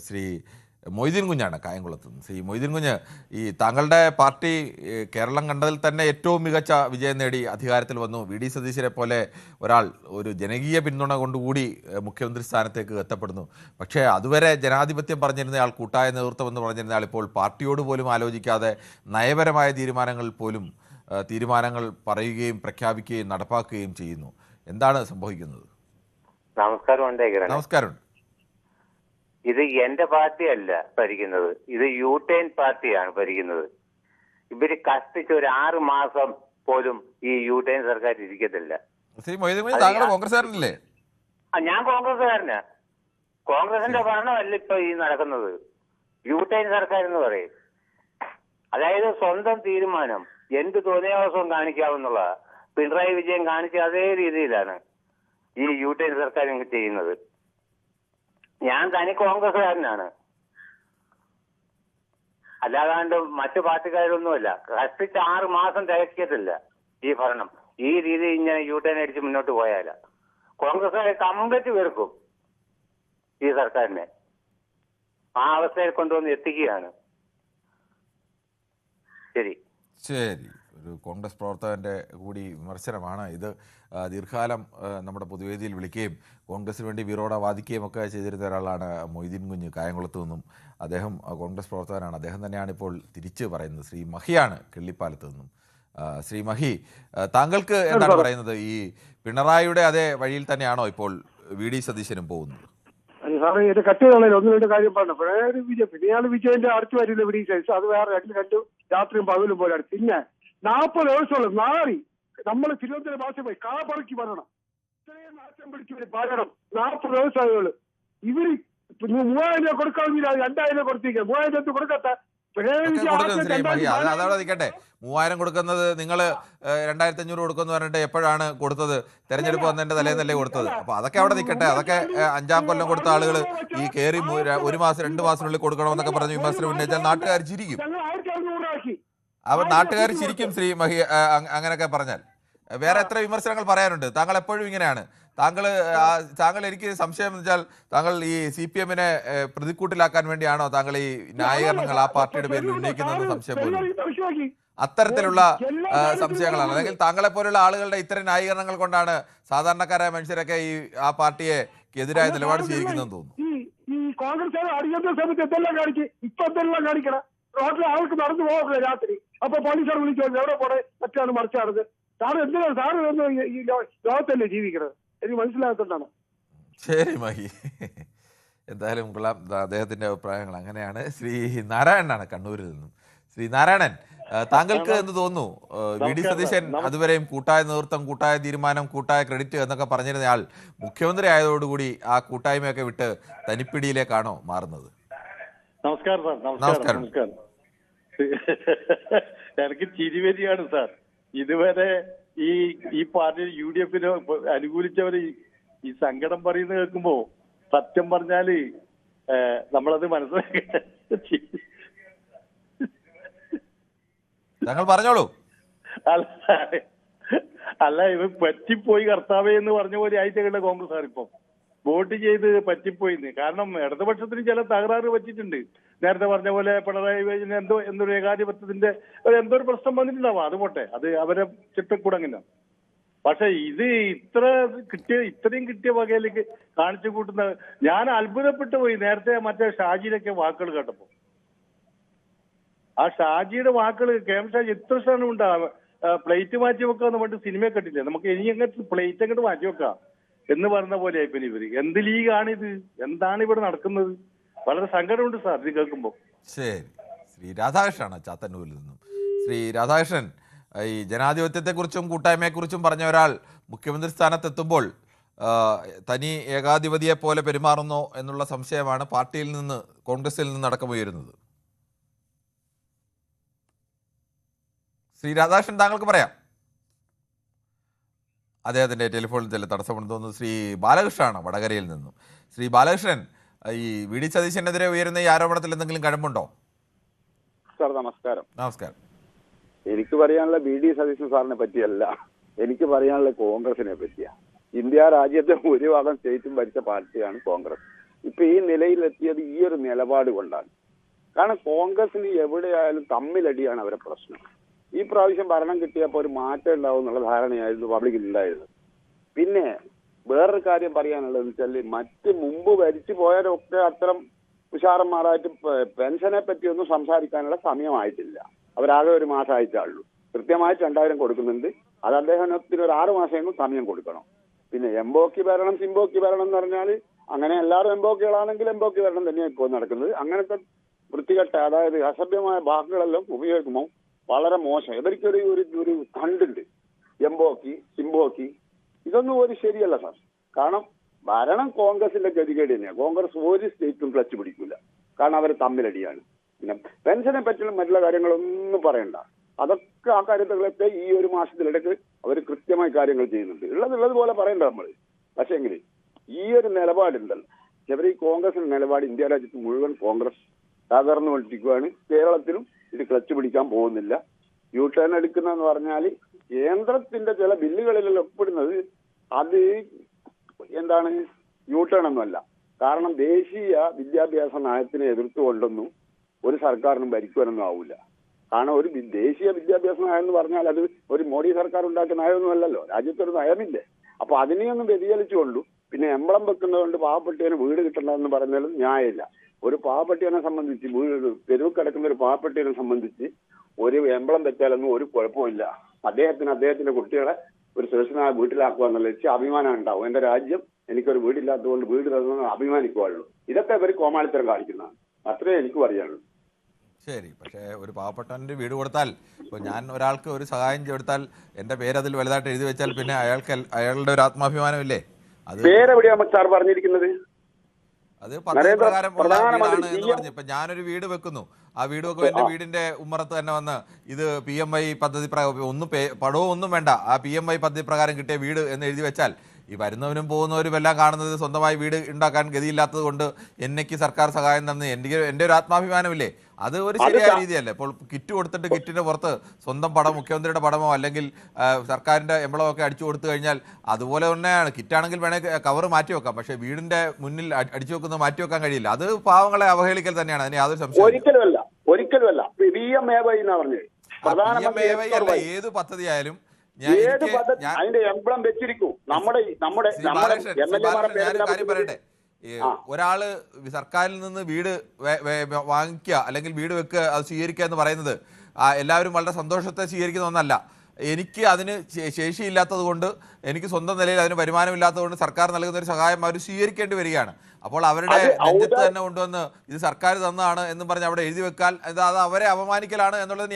ശ്രീ മൊയ്തീൻ കുഞ്ഞാണ് കായംകുളത്ത് നിന്ന്. ശ്രീ മൊയ്തീൻ കുഞ്ഞ്, ഈ താങ്കളുടെ പാർട്ടി കേരളം കണ്ടതിൽ തന്നെ ഏറ്റവും മികച്ച വിജയം നേടി അധികാരത്തിൽ വന്നു. വി ഡി സതീശനെ പോലെ ഒരാൾ ഒരു ജനകീയ പിന്തുണ കൊണ്ടുകൂടി മുഖ്യമന്ത്രി സ്ഥാനത്തേക്ക് എത്തപ്പെടുന്നു. പക്ഷേ അതുവരെ ജനാധിപത്യം പറഞ്ഞിരുന്നയാൾ, കൂട്ടായ നേതൃത്വം എന്ന് പറഞ്ഞിരുന്നയാൾ ഇപ്പോൾ പാർട്ടിയോട് പോലും ആലോചിക്കാതെ നയപരമായ തീരുമാനങ്ങൾ പറയുകയും പ്രഖ്യാപിക്കുകയും നടപ്പാക്കുകയും ചെയ്യുന്നു. എന്താണ് സംഭവിക്കുന്നത്? നമസ്കാരം. ഇത് എന്റെ പാർട്ടിയല്ല ഭരിക്കുന്നത്, ഇത് യൂട്ടേൺ പാർട്ടിയാണ് ഭരിക്കുന്നത്. ഇവര് കഷ്ടിച്ച് ഒരു 6 മാസം പോലും ഈ യൂട്ടേൺ സർക്കാർ ഇരിക്കത്തില്ല. കോൺഗ്രസ്സുകാരനല്ലേ? ഞാൻ കോൺഗ്രസ്സുകാരനാ. കോൺഗ്രസിന്റെ ഭരണമല്ല ഇപ്പൊ ഈ നടക്കുന്നത്. യൂട്ടേൺ സർക്കാർ എന്ന് പറയും. അതായത് സ്വന്തം തീരുമാനം എന്ത് തോന്നിയാവസവും കാണിക്കാവുന്നുള്ള പിണറായി വിജയൻ കാണിച്ച അതേ രീതിയിലാണ് ഈ യൂട്ടേൺ സർക്കാർ ചെയ്യുന്നത്. ഞാൻ തനി കോൺഗ്രസ്സുകാരനാണ്, അല്ലാതാണ്ട് മറ്റു പാർട്ടിക്കാരൊന്നുമല്ല. കഷ്ടിച്ച് 6 മാസം തികക്കത്തില്ല ഈ ഭരണം. ഈ രീതി ഇങ്ങനെ യൂട്ടേൺ അടിച്ച് മുന്നോട്ട് പോയാല കോൺഗ്രസ്സുകാരെ കംപ്ലീറ്റ് വെറുക്കും ഈ സർക്കാരിനെ. ആ അവസ്ഥയിൽ കൊണ്ടുവന്ന് എത്തിക്കുകയാണ്. ശരി, ഒരു കോൺഗ്രസ് പ്രവർത്തകന്റെ കൂടി വിമർശനമാണ് ഇത്. ദീർഘകാലം നമ്മുടെ പൊതുവേദിയിൽ വിളിക്കുകയും കോൺഗ്രസിന് വേണ്ടി വീറോടെ വാദിക്കുകയും ഒക്കെ ചെയ്തിരുന്ന ഒരാളാണ് മൊയ്തീൻ കുഞ്ഞ് കായംകുളത്തു നിന്നും. അദ്ദേഹം കോൺഗ്രസ് പ്രവർത്തകനാണ്. അദ്ദേഹം തന്നെയാണ് ഇപ്പോൾ തിരിച്ച് പറയുന്നത്. ശ്രീ മഹിയാണ് കിള്ളിപ്പാലത്ത് നിന്നും. ശ്രീ മഹി, താങ്കൾക്ക് എന്താണ് പറയുന്നത്? ഈ പിണറായിയുടെ അതേ വഴിയിൽ തന്നെയാണോ ഇപ്പോൾ വി ഡി സതീശനും പോകുന്നത്? സാറേ, ഇത് കട്ടുകളല്ലോ. ഒന്ന് രണ്ട് കാര്യം പറഞ്ഞു. പിണറായി പിന്നെ ഇയാൾ വിജയന്റെ അടുത്ത് വരില്ല വി ഡി സതീശ്. അത് വേറെ രണ്ടു രാത്രിയും പകലും പോലെ. പിന്നെ 40 ദിവസമുള്ള നാറി നമ്മൾ തിരുവനന്തപുരം ഭാഷ പോയി കാപ്പറക്കി വരണം. ഇത്രയും നാശം പിടിച്ചു പാരണം. 40 ദിവസമായുള്ളൂ. ഇവര് 3000 രൂപ കൊടുക്കാമെങ്കിൽ 2000 രൂപ കൊടുത്തിരിക്കുക. 3000 രൂപ കൊടുക്കട്ടെ. അതവിടെ നിൽക്കട്ടെ. 3000 കൊടുക്കുന്നത് നിങ്ങൾ 2500 കൊടുക്കുന്നു പറഞ്ഞിട്ട് എപ്പോഴാണ് കൊടുത്തത്? തെരഞ്ഞെടുപ്പ് വന്നതിന്റെ തലേന്നല്ലേ കൊടുത്തത്? അപ്പൊ അതൊക്കെ അവിടെ നിൽക്കട്ടെ. അതൊക്കെ 5-ാം കൊല്ലം കൊടുത്ത ആളുകൾ ഈ കയറി 1 മാസം 2 മാസത്തിനുള്ളിൽ കൊടുക്കണമെന്നൊക്കെ പറഞ്ഞ് വിമർശനം ഉന്നയിച്ചാൽ നാട്ടുകാർ ചിരിക്കും. അവർ നാട്ടുകാർ ചിരിക്കും ശ്രീ മഹി അങ്ങനെയൊക്കെ പറഞ്ഞാൽ. വേറെ എത്ര വിമർശനങ്ങൾ പറയാനുണ്ട്? താങ്കൾ എപ്പോഴും ഇങ്ങനെയാണ്. താങ്കൾ എനിക്ക് സംശയം എന്ന് വെച്ചാൽ താങ്കൾ ഈ CPM പ്രതിക്കൂട്ടിലാക്കാൻ വേണ്ടിയാണോ താങ്കൾ ഈ ന്യായീകരണങ്ങൾ ആ പാർട്ടിയുടെ പേരിൽ ഉന്നയിക്കുന്നതെന്ന് സംശയം പോലും. അത്തരത്തിലുള്ള സംശയങ്ങളാണ്. അല്ലെങ്കിൽ താങ്കളെ പോലുള്ള ആളുകളുടെ ഇത്തരം ന്യായീകരണങ്ങൾ കൊണ്ടാണ് സാധാരണക്കാരായ മനുഷ്യരൊക്കെ ആ പാർട്ടിയെ എതിരായ നിലപാട് സ്വീകരിക്കുന്നതെന്ന് തോന്നുന്നു. റോഡിൽ ആൾക്ക് നടന്നു പോകില്ല രാത്രി. അപ്പൊ പോലീസുകാർ വിളിച്ചു എവിടെ പോണേ മറ്റാണ് മറിച്ചാണത്. സാറ് എന്തിനാ സാറ് ഈ ലോകത്തല്ലേ ജീവിക്കുന്നത്? എനിക്ക് മനസ്സിലാകത്തോണ്ടാണ്. ശരി മഹി, എന്തായാലും കൊള്ളാം. അദ്ദേഹത്തിന്റെ അഭിപ്രായങ്ങൾ അങ്ങനെയാണ്. ശ്രീ നാരായണനാണ് കണ്ണൂരിൽ നിന്നും. ശ്രീ നാരായണൻ, താങ്കൾക്ക് എന്ത് തോന്നുന്നു? വി ഡി സതീശൻ അതുവരെയും കൂട്ടായ നേതൃത്വം, കൂട്ടായ തീരുമാനം, കൂട്ടായ ക്രെഡിറ്റ് എന്നൊക്കെ പറഞ്ഞിരുന്നയാൾ മുഖ്യമന്ത്രി ആയതോടുകൂടി ആ കൂട്ടായ്മയൊക്കെ വിട്ട് തനിപ്പിടിയിലേക്കാണോ മാറുന്നത്? നമസ്കാരം സാർ. നമസ്കാരം. എനിക്ക് ചിരിവരിയാണ് സാർ. ഇതുവരെ ഈ പാർട്ടി UDF അനുകൂലിച്ചവര് ഈ സങ്കടം പറയുന്നത് കേൾക്കുമ്പോ സത്യം പറഞ്ഞാല് നമ്മളത് മനസ്സിലാക്കി. താങ്കൾ പറഞ്ഞോളൂ. അല്ല, ഇവ പറ്റിപ്പോയി കർത്താവേ എന്ന് പറഞ്ഞ പോലെ ആയിട്ടേ കോൺഗ്രസ് ഇപ്പം വോട്ട് ചെയ്ത് പറ്റിപ്പോയിന്ന്. കാരണം ഇടതുപക്ഷത്തിന് ചില തകരാറ് പറ്റിയിട്ടുണ്ട്. നേരത്തെ പറഞ്ഞ പോലെ പിണറായി വിജയന് എന്തൊരു ഏകാധിപത്യത്തിന്റെ ഒരു പ്രശ്നം വന്നിട്ടുണ്ടാവും. അത് പോട്ടെ, അത് അവരെ ചിട്ടക്കൂടങ്ങനെ. പക്ഷെ ഇത് ഇത്രയും കിട്ടിയ വകയിലേക്ക് കാണിച്ചു കൂട്ടുന്ന ഞാൻ അത്ഭുതപ്പെട്ടു പോയി. നേരത്തെ മറ്റേ ഷാജിയിലൊക്കെ വാക്കുകൾ കേട്ടപ്പോ, ആ ഷാജിയുടെ വാക്കുകൾ KM ഷാജി എത്ര സ്ഥാനം ഉണ്ടാവും. പ്ലേറ്റ് മാറ്റി വെക്കാന്ന് പറഞ്ഞിട്ട് സിനിമയെ കണ്ടില്ലേ? നമുക്ക് ഇനി അങ്ങോട്ട് പ്ലേറ്റ് അങ്ങോട്ട് മാറ്റി വെക്കാം എന്ന് പറഞ്ഞ പോലെ ആയിപ്പോയി ഇവര്. എന്ത് ലീഗാണിത്? എന്താണ് ഇവിടെ നടക്കുന്നത്? വളരെ സങ്കടമുണ്ട് സാർ ഇത് കേൾക്കുമ്പോൾ. ശരി, ശ്രീ രാധാകൃഷ്ണനാണ് ചാത്തന്നൂരിൽ നിന്നും. ശ്രീ രാധാകൃഷ്ണൻ, ഈ ജനാധിപത്യത്തെക്കുറിച്ചും കൂട്ടായ്മയെക്കുറിച്ചും പറഞ്ഞ ഒരാൾ മുഖ്യമന്ത്രി സ്ഥാനത്തെത്തുമ്പോൾ തനി ഏകാധിപതിയെ പോലെ പെരുമാറുന്നോ എന്നുള്ള സംശയമാണ് പാർട്ടിയിൽ നിന്ന്, കോൺഗ്രസിൽ നിന്ന് അടക്കമുയരുന്നത്. ശ്രീ രാധാകൃഷ്ണൻ, താങ്കൾക്ക് പറയാം. അദ്ദേഹത്തിൻ്റെ ടെലിഫോണിൽ ചില തടസ്സമുണ്ടെന്ന് തോന്നുന്നു. ശ്രീ ബാലകൃഷ്ണനാണ് വടകരയിൽ നിന്നും. ശ്രീ ബാലകൃഷ്ണൻ, ഈ വി ഡി സതീശനെതിരെ ഉയരുന്ന ഈ ആരോപണത്തിൽ എന്തെങ്കിലും കഴമ്പുണ്ടോ? സാർ നമസ്കാരം. നമസ്കാരം. എനിക്ക് പറയാനുള്ള വി ഡി സതീശൻ സാറിനെ പറ്റിയല്ല, എനിക്ക് പറയാനുള്ള കോൺഗ്രസിനെ പറ്റിയാ. ഇന്ത്യ രാജ്യത്തെ 1 ഭാഗം സ്റ്റേറ്റും ഭരിച്ച പാർട്ടിയാണ് കോൺഗ്രസ്. ഇപ്പൊ ഈ നിലയിലെത്തിയത് ഈ ഒരു നിലപാട് കൊണ്ടാണ്. കാരണം കോൺഗ്രസിന് എവിടെയായാലും തമ്മിലടിയാണ് അവരെ പ്രശ്നം. ഈ പ്രാവശ്യം ഭരണം കിട്ടിയപ്പോൾ ഒരു മാറ്റം ഉണ്ടാവും എന്നുള്ള ധാരണയായിരുന്നു പബ്ലിക്കിൽ ഉണ്ടായിരുന്നത്. പിന്നെ വേറൊരു കാര്യം പറയാനുള്ളതെന്ന് വെച്ചാൽ മറ്റ് മുമ്പ് ഭരിച്ചു പോയവരൊക്കെ അത്തരം ഉഷാറന്മാരായിട്ട് പെൻഷനെ പറ്റിയൊന്നും സംസാരിക്കാനുള്ള സമയമായിട്ടില്ല. അവരാകെ ഒരു മാസമായിട്ടാളുള്ളൂ. കൃത്യമായിട്ട് 2000 കൊടുക്കുന്നുണ്ട്. അത് അദ്ദേഹത്തിന് ഒരു 6 മാസമെങ്കിലും സമയം കൊടുക്കണം. പിന്നെ എംബോക്കി ഭരണം സിംബോക്കി ഭരണം എന്ന് പറഞ്ഞാൽ അങ്ങനെ എല്ലാവരും എംബോക്കികളാണെങ്കിൽ എംബോക്കി ഭരണം തന്നെയാണ് ഇപ്പോൾ നടക്കുന്നത്. അങ്ങനത്തെ വൃത്തികെട്ട, അതായത് അസഭ്യമായ വാക്കുകളെല്ലാം ഉപയോഗിക്കുമ്പോൾ വളരെ മോശം. ഇവർക്കൊരു ഒരു കണ്ടുണ്ട്, എംബോക്കി സിംബോക്കി, ഇതൊന്നും ഒരു ശരിയല്ല സാർ. കാരണം ഭരണം കോൺഗ്രസിന്റെ ഗതികേട് തന്നെയാണ്. കോൺഗ്രസ് ഒരു സ്റ്റേറ്റും ക്ലച്ച് പിടിക്കില്ല. കാരണം അവർ തമ്മിലടിയാണ്. പിന്നെ പെൻഷനെ പറ്റിയുള്ള മറ്റുള്ള കാര്യങ്ങളൊന്നും പറയണ്ട. അതൊക്കെ ആ കാര്യങ്ങളൊക്കെ ഈ ഒരു മാസത്തിലിടയ്ക്ക് അവർ കൃത്യമായി കാര്യങ്ങൾ ചെയ്യുന്നുണ്ട്. ഉള്ളതുപോലെ പറയണ്ട നമ്മൾ. പക്ഷേ എങ്കിൽ ഈ ഒരു നിലപാടുണ്ടല്ലോ, ഇവർ ഈ കോൺഗ്രസിന്റെ നിലപാട് ഇന്ത്യ രാജ്യത്ത് മുഴുവൻ കോൺഗ്രസ് തകർന്നു കൊണ്ടിരിക്കുകയാണ്. കേരളത്തിലും ഇത് ക്ലച്ച് പിടിക്കാൻ പോകുന്നില്ല. യു ടേൺ എടുക്കുന്നതെന്ന് പറഞ്ഞാൽ കേന്ദ്രത്തിന്റെ ചില ബില്ലുകളിലെല്ലാം ഒപ്പിടുന്നത് അത് എന്താണ് യു ടേൺ ഒന്നുമല്ല. കാരണം ദേശീയ വിദ്യാഭ്യാസ നയത്തിനെ എതിർത്തുകൊണ്ടൊന്നും ഒരു സർക്കാരിനും ഭരിക്കുവാനൊന്നും ആവില്ല. കാരണം ഒരു ദേശീയ വിദ്യാഭ്യാസ നയം എന്ന് പറഞ്ഞാൽ അത് ഒരു മോഡി സർക്കാർ ഉണ്ടാക്കിയ നയമൊന്നുമല്ലല്ലോ. രാജ്യത്തൊരു നയമില്ലേ. അപ്പൊ അതിനെയൊന്നും വ്യതിചലിച്ചുകൊണ്ടു പിന്നെ എംബളം വെക്കുന്നതുകൊണ്ട് പാവപ്പെട്ടവന് വീട് കിട്ടണമെന്ന് പറഞ്ഞാലും ന്യായമില്ല. ഒരു പാവപ്പെട്ടവനെ സംബന്ധിച്ച് തെരുവ് കിടക്കുന്ന ഒരു പാവപ്പെട്ടവനെ സംബന്ധിച്ച് ഒരു എംബളം വെച്ചാലൊന്നും ഒരു കുഴപ്പമില്ല. അദ്ദേഹത്തിന്റെ കുട്ടികളെ ഒരു സുരക്ഷിതമായ വീട്ടിലാക്കുക എന്നുള്ള അഭിമാനം ഉണ്ടാവും. എന്റെ രാജ്യം എനിക്കൊരു വീടില്ലാത്തതുകൊണ്ട് വീട് തന്നു അഭിമാനിക്കുവാനുള്ളൂ. ഇതൊക്കെ ഇവർ കോമാളിത്തരം കാണിക്കുന്നതാണ്. അത്രേ എനിക്ക് പറയാനുള്ളൂ. ശരി, പക്ഷേ ഒരു പാവപ്പെട്ടവൻ്റെ വീട് കൊടുത്താൽ, ഇപ്പോൾ ഞാൻ ഒരാൾക്ക് ഒരു സഹായം കൊടുത്താൽ എൻ്റെ പേരതിൽ വലുതായിട്ട് എഴുതി വെച്ചാൽ പിന്നെ അയാളുടെ ഒരു ആത്മാഭിമാനമില്ലേ? അത് പേരെവിടെയാണ് സാർ പറഞ്ഞിരിക്കുന്നത്? അത് പദ്ധതി പ്രകാരം വീടാണ് എന്ന് പറഞ്ഞു. ഇപ്പം ഞാനൊരു വീട് വെക്കുന്നു, ആ വീട് വെക്കുമ്പോൾ എൻ്റെ വീടിൻ്റെ ഉമ്മറത്ത് തന്നെ വന്ന് ഇത് PMI പദ്ധതി ഒന്നും പടവും ഒന്നും വേണ്ട, ആ PMI പദ്ധതി പ്രകാരം കിട്ടിയ വീട് എന്ന് എഴുതി വെച്ചാൽ ഈ വരുന്നവനും പോകുന്നവരും എല്ലാം കാണുന്നത് സ്വന്തമായി വീട് ഉണ്ടാക്കാൻ ഗതിയില്ലാത്തത് കൊണ്ട് എന്നേക്ക് സർക്കാർ സഹായം തന്ന് എൻ്റെ ഒരു ആത്മാഭിമാനമില്ലേ? അത് ഒരു ശരിയായ രീതിയല്ലേ? ഇപ്പോൾ കിറ്റ് കൊടുത്തിട്ട് കിറ്റിന്റെ പുറത്ത് സ്വന്തം പടം, മുഖ്യമന്ത്രിയുടെ പടമോ അല്ലെങ്കിൽ സർക്കാരിന്റെ എംബ്ലമോ ഒക്കെ അടിച്ചു കൊടുത്തു കഴിഞ്ഞാൽ അതുപോലെ തന്നെയാണ്. കിറ്റാണെങ്കിൽ വേണമെങ്കിൽ കവർ മാറ്റി വെക്കാം, പക്ഷേ വീടിന്റെ മുന്നിൽ അടിച്ചു വെക്കുന്നത് മാറ്റി വെക്കാൻ കഴിയില്ല. അത് പാവങ്ങളെ അവഹേളിക്കൽ തന്നെയാണ്. അതിന് യാതൊരു സംശയവും ഒരിക്കലുമല്ല. ഏത് പദ്ധതി ആയാലും അതിന്റെ എംബ്ലം വെച്ചിരിക്കും. കാര്യം പറയട്ടെ, ഒരാള് സർക്കാരിൽ നിന്ന് വീട് വാങ്ങിക്കുക അല്ലെങ്കിൽ വീട് വെക്കുക, അത് സ്വീകരിക്കുക എന്ന് പറയുന്നത് എല്ലാവരും വളരെ സന്തോഷത്തെ സ്വീകരിക്കുന്ന ഒന്നല്ല. എനിക്ക് അതിന് ശേഷിയില്ലാത്തത് കൊണ്ട്, എനിക്ക് സ്വന്തം നിലയിൽ അതിന് വരുമാനമില്ലാത്തത് കൊണ്ട് സർക്കാർ നൽകുന്ന ഒരു സഹായം അവർ സ്വീകരിക്കേണ്ടി വരികയാണ്. അപ്പോൾ അവരുടെ നെഞ്ചത്ത് തന്നെ കൊണ്ടുവന്ന് ഇത് സർക്കാർ തന്നതാണ് എന്ന് പറഞ്ഞ് അവിടെ എഴുതി വെക്കാൻ അത് അവരെ അപമാനിക്കലാണ് എന്നുള്ളത്